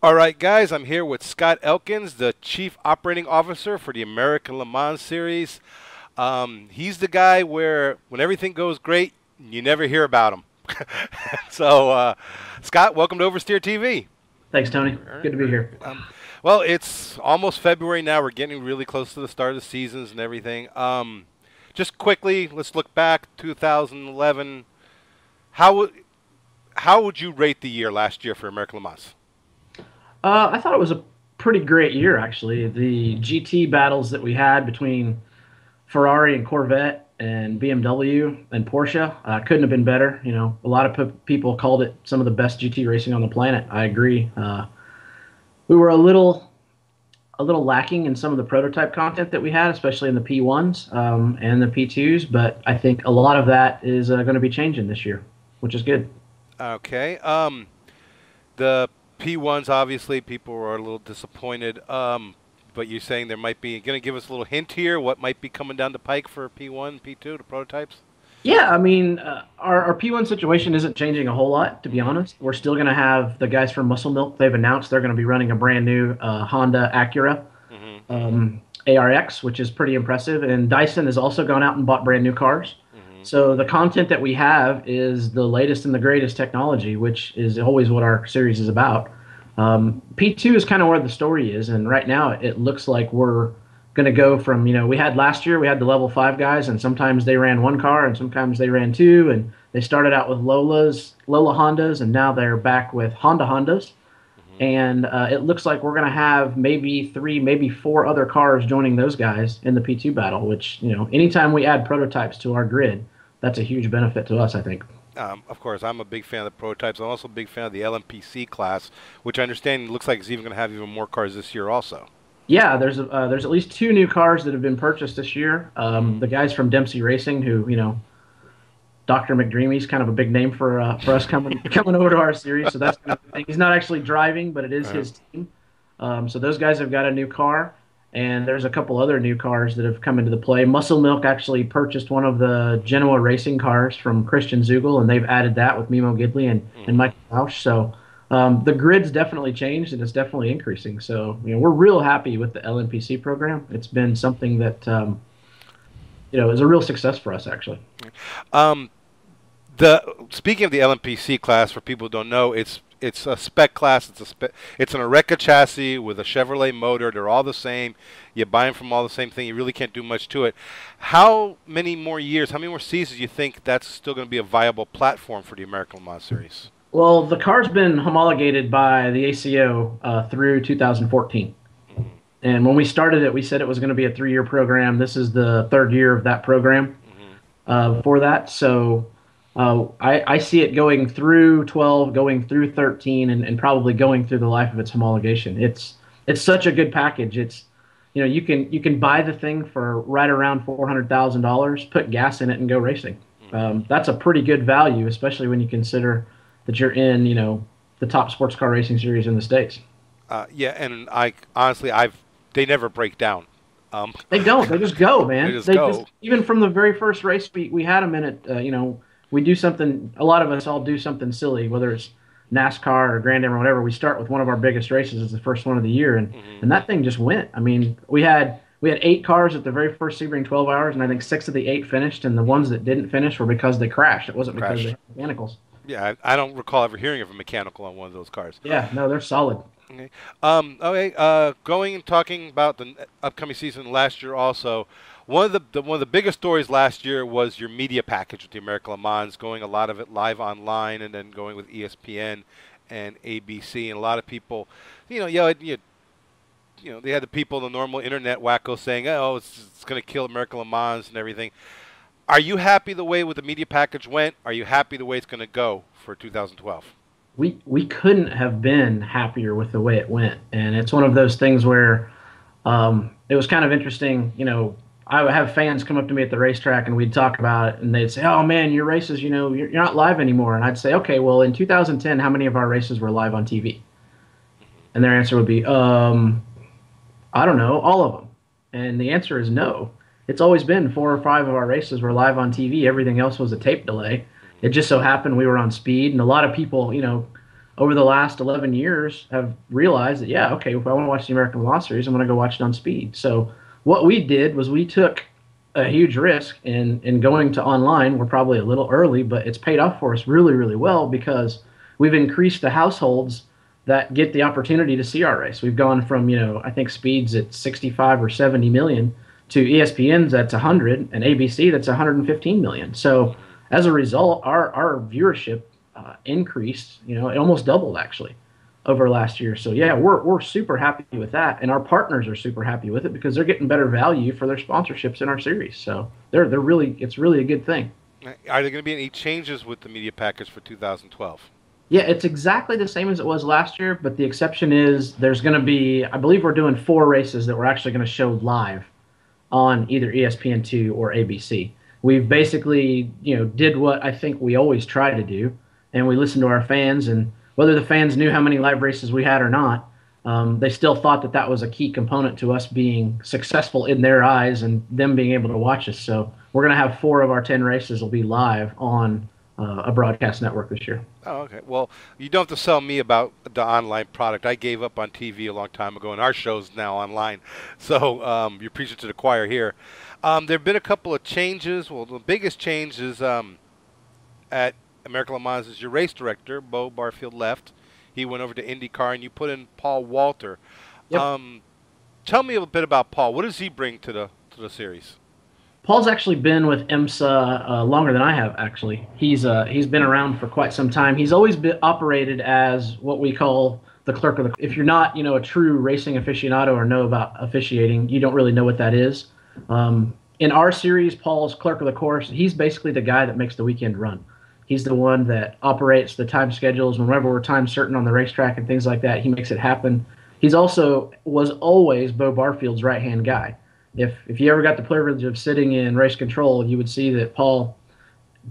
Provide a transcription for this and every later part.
All right, guys, I'm here with Scot Elkins, the Chief Operating Officer for the American Le Mans Series. He's the guy where when everything goes great, you never hear about him. So, Scott, welcome to Oversteer TV. Thanks, Tony. All right. Good to be here. Well, it's almost February now. We're getting really close to the start of the seasons and everything. Just quickly, let's look back 2011. How would how would you rate the year last year for American Le Mans? I thought it was a pretty great year, actually. The GT battles that we had between Ferrari and Corvette and BMW and Porsche couldn't have been better. You know, a lot of people called it some of the best GT racing on the planet. I agree. We were a little lacking in some of the prototype content that we had, especially in the P1s and the P2s. But I think a lot of that is going to be changing this year, which is good. Okay. The P1s, obviously, people were a little disappointed. But you're saying there might be, going to give us a little hint here, what might be coming down the pike for P1, P2, the prototypes? Yeah, I mean, our P1 situation isn't changing a whole lot, to be honest. We're still going to have the guys from Muscle Milk. They've announced they're going to be running a brand new Honda Acura ARX, which is pretty impressive. And Dyson has also gone out and bought brand new cars. So the content that we have is the latest and the greatest technology, which is always what our series is about. P2 is kind of where the story is, and right now it looks like we're going to go from, we had last year, we had the level 5 guys, and sometimes they ran one car and sometimes they ran two, and they started out with Lola Hondas, and now they're back with Honda Hondas. And it looks like we're going to have maybe three, maybe four other cars joining those guys in the P2 battle, which, anytime we add prototypes to our grid, that's a huge benefit to us, I think. Of course, I'm a big fan of the prototypes. I'm also a big fan of the LMPC class, which I understand looks like it's even going to have even more cars this year also. Yeah, there's at least two new cars that have been purchased this year. The guys from Dempsey Racing, who Dr. McDreamy's kind of a big name for us coming over to our series. So that's he's not actually driving, but it is his team. So those guys have got a new car, and there's a couple other new cars that have come into the play. Muscle Milk actually purchased one of the Genoa racing cars from Christian Zugel, and they've added that with Mimo Gidley and Mike Lausch. So the grid's definitely changed, and it's definitely increasing. So we're real happy with the LNPC program. It's been something that is a real success for us, actually. Speaking of the LMPC class, for people who don't know, it's a spec class. It's an Oreca chassis with a Chevrolet motor. They're all the same. You buy them from all the same thing. You really can't do much to it. How many more years, how many more seasons do you think that's still going to be a viable platform for the American Le Mans Series? Well, the car's been homologated by the ACO through 2014. And when we started it, we said it was going to be a 3-year program. This is the 3rd year of that program for that. So I see it going through 12, going through 13, and probably going through the life of its homologation. It's such a good package. It's you can buy the thing for right around $400,000, put gas in it, and go racing. That's a pretty good value, especially when you consider that you're in the top sports car racing series in the States. Yeah, and I honestly, they never break down. They don't. They just go, man. They just go. Even from the very first race we had them in it. We do something. A lot of us all do something silly, whether it's NASCAR or Grand Am or whatever. We start with one of our biggest races as the first one of the year, and that thing just went. I mean, we had 8 cars at the very first Sebring 12 hours, and I think 6 of the 8 finished, and the ones that didn't finish were because they crashed. It wasn't because they had mechanicals. Yeah, I don't recall ever hearing of a mechanical on one of those cars. Yeah, no, they're solid. Okay. Going and talking about the upcoming season last year also. One of the biggest stories last year was your media package with the American Le Mans, going a lot of it live online and then going with ESPN and ABC, and a lot of people, they had the people, the normal internet wackos saying, "Oh, it's going to kill American Le Mans and everything." Are you happy the way with the media package went? Are you happy the way it's going to go for 2012? We couldn't have been happier with the way it went, and it's one of those things where it was kind of interesting. I would have fans come up to me at the racetrack, and we'd talk about it, and they'd say, "Oh man, your races, you're not live anymore." And I'd say, "Okay, well, in 2010, how many of our races were live on TV?" And their answer would be, "I don't know, all of them." And the answer is no. It's always been 4 or 5 of our races were live on TV. Everything else was a tape delay. It just so happened we were on speed, and a lot of people, over the last 11 years have realized that, yeah, okay, if I want to watch the American Law Series, I'm going to go watch it on speed. So what we did was we took a huge risk in going to online. We're probably a little early, but it's paid off for us really, really well because we've increased the households that get the opportunity to see our race. We've gone from, I think speeds at 65 or 70 million to ESPN's that's 100 and ABC that's 115 million. So Hmm. as a result, our viewership increased. It almost doubled actually over last year. So yeah, we're super happy with that, and our partners are super happy with it because they're getting better value for their sponsorships in our series. So they're really it's really a good thing. Are there going to be any changes with the media package for 2012? Yeah, it's exactly the same as it was last year, but the exception is there's going to be, I believe we're doing four races that we're actually going to show live on either ESPN2 or ABC. We've basically, did what I think we always try to do, and we listened to our fans, and whether the fans knew how many live races we had or not, they still thought that that was a key component to us being successful in their eyes and them being able to watch us. So we're going to have four of our 10 races will be live on a broadcast network this year. Oh, okay. Well, you don't have to sell me about the online product. I gave up on TV a long time ago, and our show's now online. So you're preaching to the choir here. There have been a couple of changes. Well, the biggest change is at American Le Mans is your race director, Bo Barfield, left. He went over to IndyCar, and you put in Paul Walter. Yep. Um, Tell me a bit about Paul. What does he bring to the series? Paul's actually been with IMSA longer than I have. Actually, he's been around for quite some time. He's always been operated as what we call the clerk of the. If you're not, a true racing aficionado or know about officiating, you don't really know what that is. In our series, Paul's clerk of the course. He's basically the guy that makes the weekend run. He's the one that operates the time schedules. Whenever we're time certain on the racetrack and things like that, he makes it happen. He's also was always Bo Barfield's right hand guy. If you ever got the privilege of sitting in race control, you would see that Paul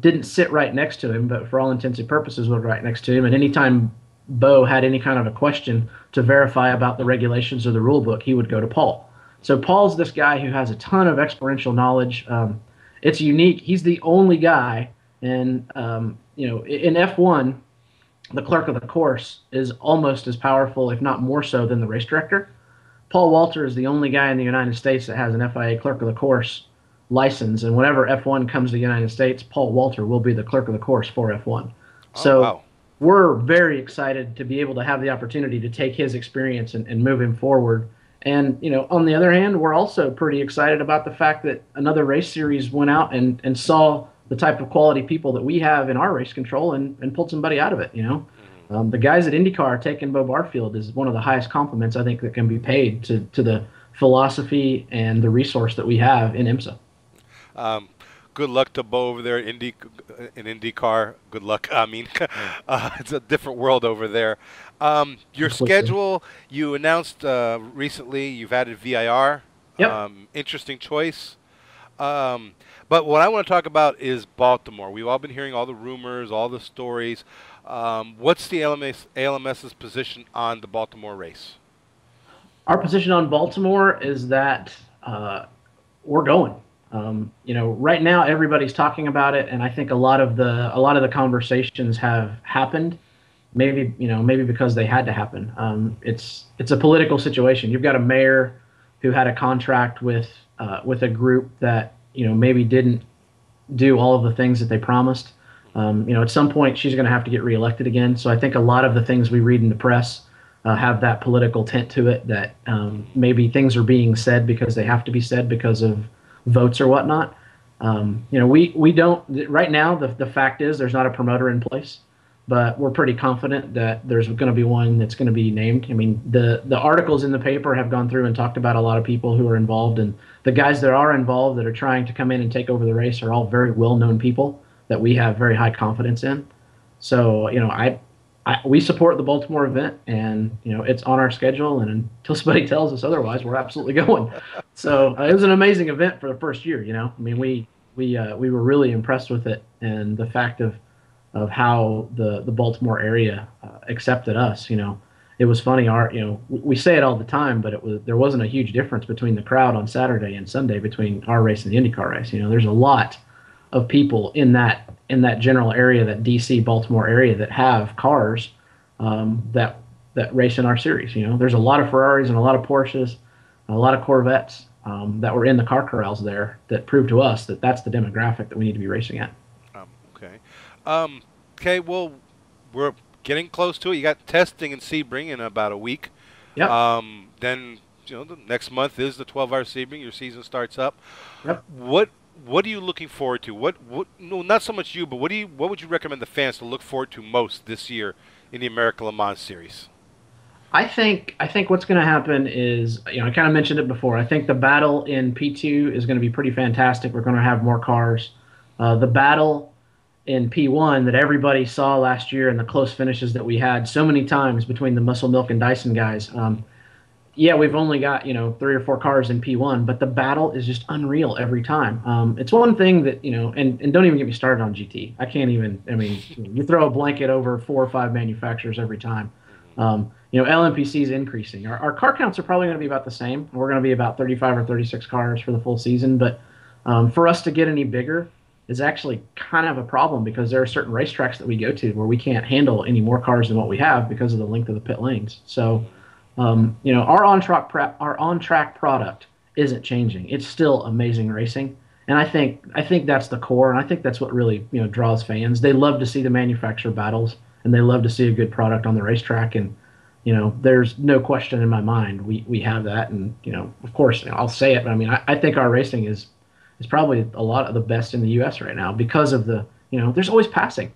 didn't sit right next to him, but for all intents and purposes was right next to him. And anytime Bo had any kind of a question to verify about the regulations or the rule book, he would go to Paul. So Paul's this guy who has a ton of experiential knowledge. It's unique. He's the only guy, and in F1, the clerk of the course is almost as powerful, if not more so, than the race director. Paul Walter is the only guy in the United States that has an FIA clerk of the course license, and whenever F1 comes to the United States, Paul Walter will be the clerk of the course for F1. Oh, So wow. we're very excited to be able to have the opportunity to take his experience and move him forward. And on the other hand, we're also pretty excited about the fact that another race series went out and saw the type of quality people that we have in our race control and pulled somebody out of it. Hmm. The guys at IndyCar taking Bo Barfield is one of the highest compliments I think that can be paid to the philosophy and the resource that we have in IMSA. Um, Good luck to Bo over there in IndyCar. Good luck. I mean, it's a different world over there. Your Completely. schedule, you announced recently you've added VIR. Yep. Interesting choice. But what I want to talk about is Baltimore. We've all been hearing all the rumors, all the stories. What's the ALMS's position on the Baltimore race? Our position on Baltimore is that we're going. Right now everybody's talking about it, and I think a lot of the conversations have happened. Maybe because they had to happen. It's a political situation. You've got a mayor who had a contract with a group that maybe didn't do all of the things that they promised. At some point she's going to have to get reelected again. So I think a lot of the things we read in the press have that political tint to it. That maybe things are being said because they have to be said because of votes or whatnot. We don't right now. The fact is there's not a promoter in place, but we're pretty confident that there's going to be one that's going to be named. I mean, the articles in the paper have gone through and talked about a lot of people who are involved, and the guys that are involved that are trying to come in and take over the race are all very well-known people that we have very high confidence in. So, we support the Baltimore event, and it's on our schedule. And until somebody tells us otherwise, we're absolutely going. So it was an amazing event for the first year. I mean, we were really impressed with it, and the fact of how the Baltimore area accepted us. It was funny. We say it all the time, but there wasn't a huge difference between the crowd on Saturday and Sunday between our race and the IndyCar race. There's a lot of people in that general area, that DC Baltimore area, that have cars. that race in our series. You know, there's a lot of Ferraris and a lot of Porsches, a lot of Corvettes that were in the car corrals there that prove to us that that's the demographic that we need to be racing at. Okay. Um, okay. Well, we're getting close to it. You got testing and Sebring in about a week. Yep. Then the next month is the 12-hour Sebring. Your season starts up. Yep. What are you looking forward to? What? No, not so much you, but what would you recommend the fans to look forward to most this year in the American Le Mans series? I think what's going to happen is, I kind of mentioned it before. I think the battle in P2 is going to be pretty fantastic. We're going to have more cars. The battle in P1 that everybody saw last year and the close finishes that we had so many times between the Muscle Milk and Dyson guys. Yeah, we've only got 3 or 4 cars in P1, but the battle is just unreal every time. It's one thing that and don't even get me started on GT. I can't even. I mean, you throw a blanket over 4 or 5 manufacturers every time. LMPC is increasing. Our car counts are probably going to be about the same. We're going to be about 35 or 36 cars for the full season, but for us to get any bigger is actually kind of a problem because there are certain racetracks that we go to where we can't handle any more cars than what we have because of the length of the pit lanes. So, our on-track product isn't changing. It's still amazing racing, and I think that's the core, and I think that's what really draws fans. They love to see the manufacturer battles, and they love to see a good product on the racetrack. And there's no question in my mind we have that, and of course I'll say it, but I mean I think our racing is probably a lot of the best in the U.S. right now because of there's always passing.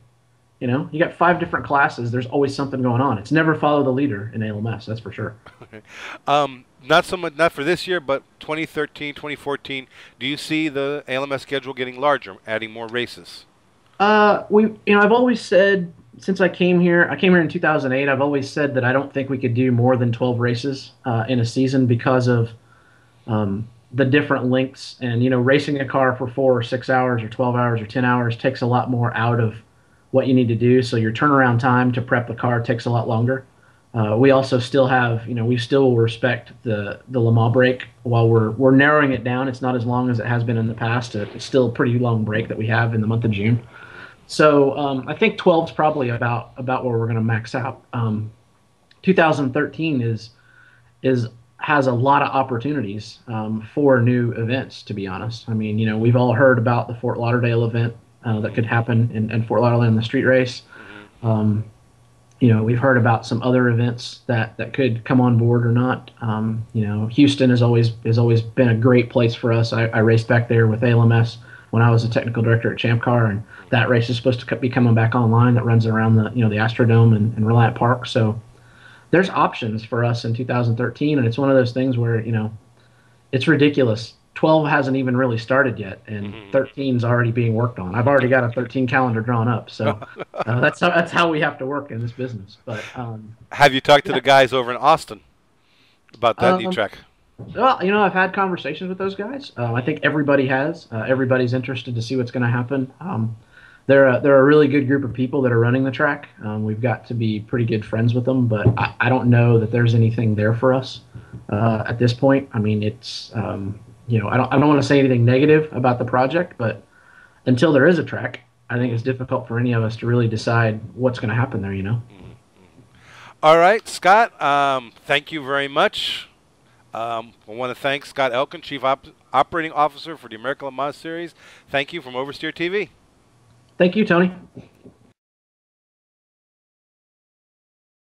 You got 5 different classes. There's always something going on. It's never follow the leader in ALMS, that's for sure. Okay. Not so much, not for this year, but 2013, 2014. Do you see the ALMS schedule getting larger, adding more races? I've always said since I came here in 2008. I've always said that I don't think we could do more than 12 races in a season because of the different lengths. And racing a car for 4 or 6 hours or 12 hours or 10 hours takes a lot more out of what you need to do. So your turnaround time to prep the car takes a lot longer. We also still have, we still respect the Le Mans break while we're narrowing it down. It's not as long as it has been in the past. It's still a pretty long break that we have in the month of June. So I think 12 is probably about where we're going to max out. 2013 is has a lot of opportunities for new events. To be honest, I mean, we've all heard about the Fort Lauderdale event that could happen in Fort Lauderdale in the street race. We've heard about some other events that could come on board or not. Houston has always been a great place for us. I raced back there with ALMS when I was a technical director at Champ Car, and that race is supposed to be coming back online. That runs around the Astrodome and Reliant Park. So there's options for us in 2013, and it's one of those things where it's ridiculous. 12 hasn't even really started yet, and 13 is already being worked on. I've already got a 13 calendar drawn up, so that's how we have to work in this business. But have you talked to the guys over in Austin about that new track? Well, I've had conversations with those guys. I think everybody has. Everybody's interested to see what's going to happen. They're a really good group of people that are running the track. We've got to be pretty good friends with them, but I don't know that there's anything there for us at this point. I mean, it's I don't want to say anything negative about the project, but until there is a track, I think it's difficult for any of us to really decide what's going to happen there. All right, Scott. Thank you very much. I want to thank Scot Elkins, Chief Operating Officer for the American Le Mans Series. Thank you from Oversteer TV. Thank you, Tony.